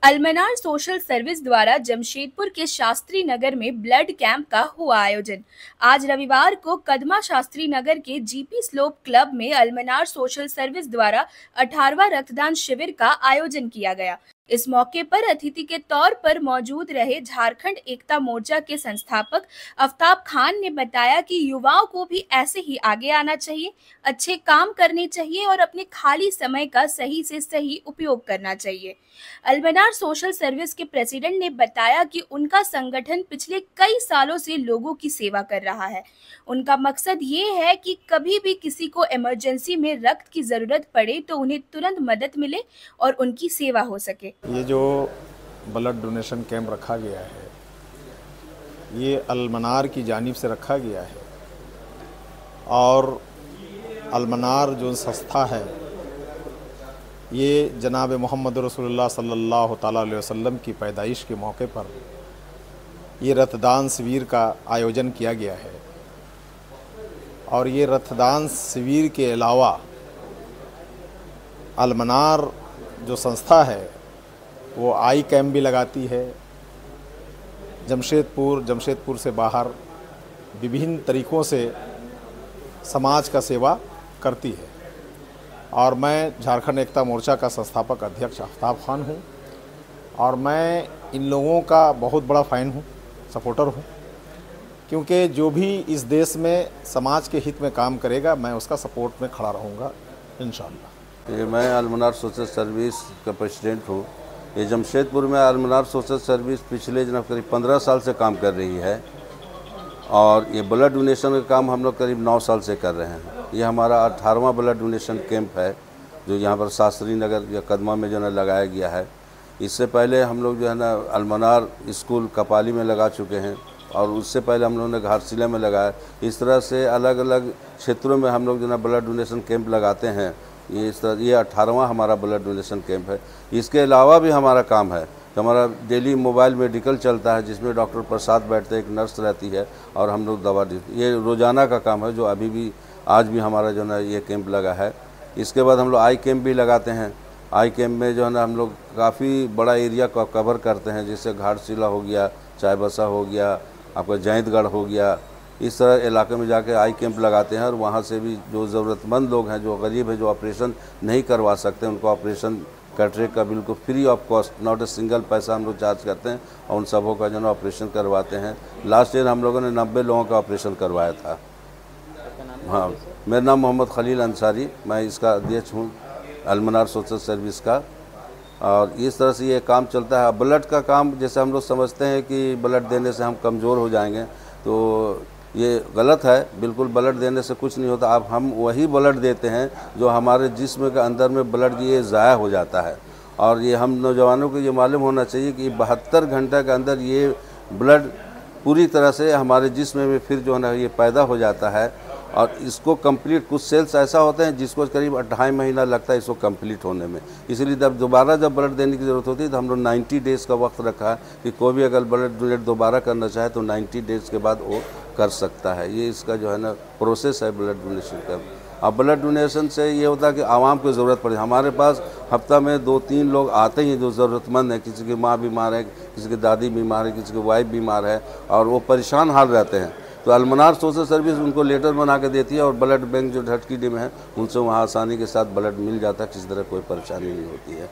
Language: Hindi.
अल्मनार सोशल सर्विस द्वारा जमशेदपुर के शास्त्री नगर में ब्लड कैंप का हुआ आयोजन। आज रविवार को कदमा शास्त्री नगर के जीपी स्लोप क्लब में अल्मनार सोशल सर्विस द्वारा 18वां रक्तदान शिविर का आयोजन किया गया। इस मौके पर अतिथि के तौर पर मौजूद रहे झारखंड एकता मोर्चा के संस्थापक आफ्ताब खान ने बताया कि युवाओं को भी ऐसे ही आगे आना चाहिए, अच्छे काम करने चाहिए और अपने खाली समय का सही से सही उपयोग करना चाहिए। अल्मनार सोशल सर्विस के प्रेसिडेंट ने बताया कि उनका संगठन पिछले कई सालों से लोगों की सेवा कर रहा है। उनका मकसद ये है कि कभी भी किसी को इमरजेंसी में रक्त की जरूरत पड़े तो उन्हें तुरंत मदद मिले और उनकी सेवा हो सके। ये जो ब्लड डोनेशन कैंप रखा गया है, ये अल्मनार की जानिब से रखा गया है और अल्मनार जो संस्था है ये जनाब मोहम्मद रसूलुल्लाह सल्लल्लाहु ताला अलैहि वसल्लम की पैदाइश के मौके पर ये रक्तदान शिविर का आयोजन किया गया है। और ये रक्तदान शिविर के अलावा अल्मनार जो संस्था है वो आई कैंप भी लगाती है। जमशेदपुर से बाहर विभिन्न तरीक़ों से समाज का सेवा करती है। और मैं झारखंड एकता मोर्चा का संस्थापक अध्यक्ष आफ्ताब खान हूँ और मैं इन लोगों का बहुत बड़ा फ़ैन हूँ, सपोर्टर हूँ, क्योंकि जो भी इस देश में समाज के हित में काम करेगा मैं उसका सपोर्ट में खड़ा रहूँगा इंशाअल्लाह। मैं अल्मनार सोशल सर्विस का प्रेसिडेंट हूँ। ये जमशेदपुर में अल्मनार सोशल सर्विस पिछले करीब 15 साल से काम कर रही है और ये ब्लड डोनेशन का काम हम लोग करीब 9 साल से कर रहे हैं। ये हमारा 18वां ब्लड डोनेशन कैंप है जो यहाँ पर शास्त्री नगर या कदमा में जो है लगाया गया है। इससे पहले हम लोग जो है ना अल्मनार स्कूल कपाली में लगा चुके हैं और उससे पहले हम लोगों ने घाटशिला में लगाया। इस तरह से अलग अलग क्षेत्रों में हम लोग जो है ब्लड डोनेशन कैंप लगाते हैं। ये 18वां हमारा ब्लड डोनेशन कैंप है। इसके अलावा भी हमारा काम है तो हमारा डेली मोबाइल मेडिकल चलता है जिसमें डॉक्टर प्रसाद बैठते हैं, एक नर्स रहती है और हम लोग दवा देते। ये रोज़ाना का काम है जो अभी भी आज भी हमारा जो है ये कैंप लगा है। इसके बाद हम लोग आई कैंप भी लगाते हैं। आई कैंप में जो है ना हम लोग काफ़ी बड़ा एरिया को कवर करते हैं, जैसे घाटशिला हो गया, चायबसा हो गया, आपका जैंतगढ़ हो गया। इस तरह इलाके में जाके आई कैंप लगाते हैं और वहाँ से भी जो ज़रूरतमंद लोग हैं, जो गरीब है, जो ऑपरेशन नहीं करवा सकते, उनको ऑपरेशन कैटरेक्ट का बिल्कुल free of cost, not a single पैसा हम लोग चार्ज करते हैं और उन सबों का जो है ऑपरेशन करवाते हैं। लास्ट ईयर हम लोगों ने 90 लोगों का ऑपरेशन करवाया था। हाँ, मेरा नाम मोहम्मद खलील अंसारी, मैं इसका अध्यक्ष हूँ अल्मनार सोशल सर्विस का। और इस तरह से ये काम चलता है। ब्लड का काम जैसे हम लोग समझते हैं कि ब्लड देने से हम कमज़ोर हो जाएंगे, तो ये गलत है। बिल्कुल ब्लड देने से कुछ नहीं होता। अब हम वही ब्लड देते हैं जो हमारे जिस्म के अंदर में ब्लड ये ज़ाया हो जाता है। और ये हम नौजवानों को ये मालूम होना चाहिए कि 72 घंटे के अंदर ये ब्लड पूरी तरह से हमारे जिस्म में फिर जो है ना ये पैदा हो जाता है और इसको कंप्लीट, कुछ सेल्स ऐसा होते हैं जिसको करीब 2.5 महीना लगता है इसको कंप्लीट होने में। इसलिए जब ब्लड देने की ज़रूरत होती है तो हम लोग 90 डेज़ का वक्त रखा है कि कोई भी अगर ब्लड डोनेट दोबारा करना चाहे तो 90 डेज़ के बाद वो कर सकता है। ये इसका जो है ना प्रोसेस है ब्लड डोनेशन का। अब ब्लड डोनेशन से ये होता है कि आवाम को ज़रूरत पड़े। हमारे पास हफ्ता में 2-3 लोग आते ही जो ज़रूरतमंद है, किसी की माँ बीमार है, किसी की दादी बीमार है, किसी की वाइफ बीमार है और वो परेशान हाल रहते हैं, तो अल्मनार सोशल सर्विस उनको लेटर बना के देती है और ब्लड बैंक जो झटकी टीम है उनसे वहाँ आसानी के साथ ब्लड मिल जाता है, किसी तरह कोई परेशानी नहीं होती है।